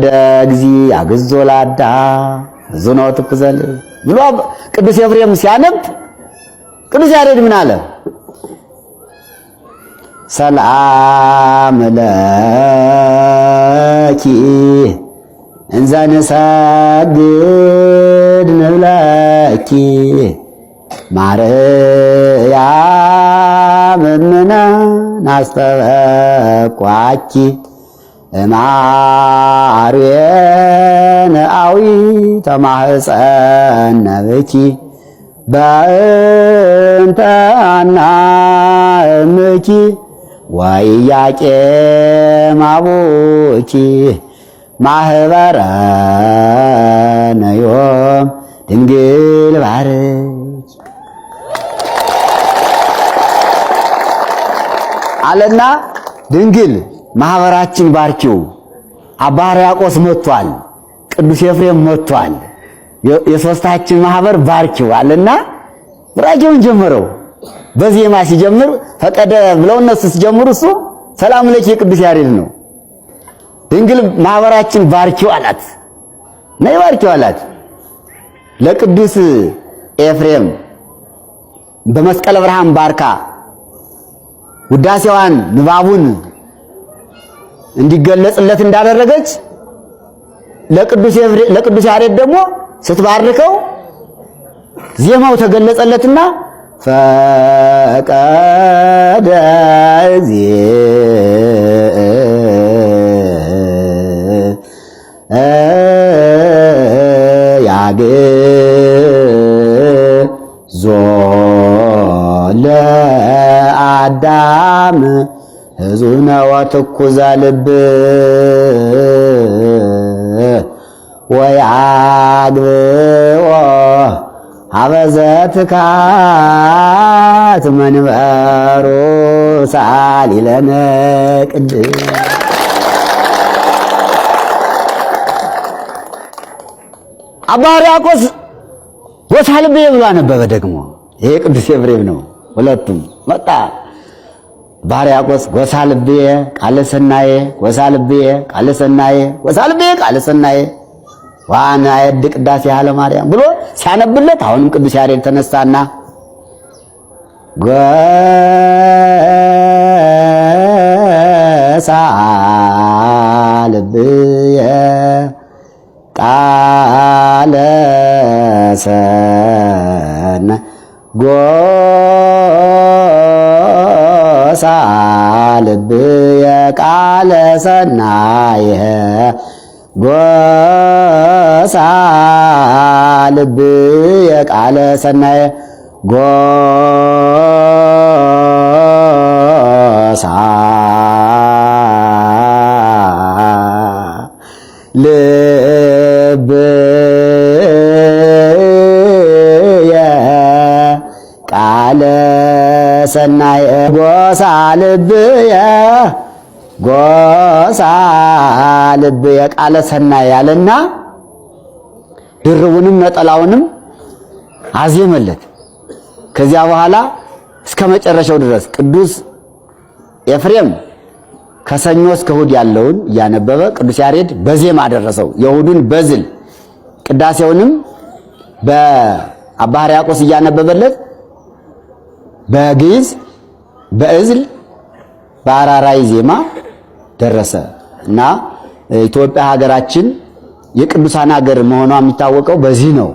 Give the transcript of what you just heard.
ደግዚ አግዞላዳ ዝኖ ትኩዘል ብሎ ቅዱስ ኤፍሬም ሲያነብ ቅዱስ ያሬድ ምን አለ? ሰላም ለኪ እንዘ ንሰግድ ንብለኪ ማርያም እምነ ናስተበቋኪ እማርዌነ አዊ ተማህፀነ ብኪ በእንተ አናእምኪ ወኢያቄም አቡኪ ማህበረነ ዮም ድንግል ባርኪ አለና ድንግል ማህበራችን ባርኪው። አባ ሕርያቆስ መጥቷል፣ ቅዱስ ኤፍሬም መጥቷል፣ የሶስታችን ማህበር ባርኪው አለና ቡራኬውን ጀመረው። በዜማ ሲጀምር ፈቀደ ብለው እነሱ ሲጀምሩ እሱ ሰላም ለኪ ቅዱስ ያሬድ ነው። ድንግል ማህበራችን ባርኪው አላት። ነይ ባርኪው አላት። ለቅዱስ ኤፍሬም በመስቀለ ብርሃን ባርካ ውዳሴዋን ንባቡን እንዲገለጽለት እንዳደረገች ለቅዱስ ያሬድ ደግሞ ስትባርከው ዜማው ተገለጸለትና ፈቀደ ያግዞ ለአዳም ሕዙነ ወትኩዘ ልብ ወያግብኦ አበዘትካት መንበሩ ሳሊለነ ቅድስ አባ ሕርያቆስ ወሳልቤ ብሎ አነበበ። ደግሞ ይሄ ቅዱስ ኤፍሬም ነው። ሁለቱም መጣ። አባ ሕርያቆስ ወሳልቤ ቃለ ሰናየ ወሳልቤ ቃለ ሰናየ ወሳልቤ ቃለ ሰናየ ዋና የድ ቅዳሴ ያለ ማርያም ብሎ ሲያነብለት አሁንም ቅዱስ ያሬድ ተነሳና ወሳልብየ ቃለ ሰናየ ወሳልብየ ቃለ ሰናየ ጎሳልብየ ቃለ ሰናየ ጎሳልብየ ቃለ ሰናየ ጎሳልብየ ጎሳልብየ ቃለ ሰናየ ያለና ድርቡንም ነጠላውንም አዜመለት። ከዚያ በኋላ እስከ መጨረሻው ድረስ ቅዱስ ኤፍሬም ከሰኞ እስከ እሑድ ያለውን እያነበበ ቅዱስ ያሬድ በዜማ አደረሰው። የእሑዱን በዝል ቅዳሴውንም በአባ ሕርያቆስ እያነበበለት በግዕዝ በእዝል በአራራይ ዜማ ደረሰ እና ኢትዮጵያ ሀገራችን የቅዱሳን ሀገር መሆኗ የሚታወቀው በዚህ ነው።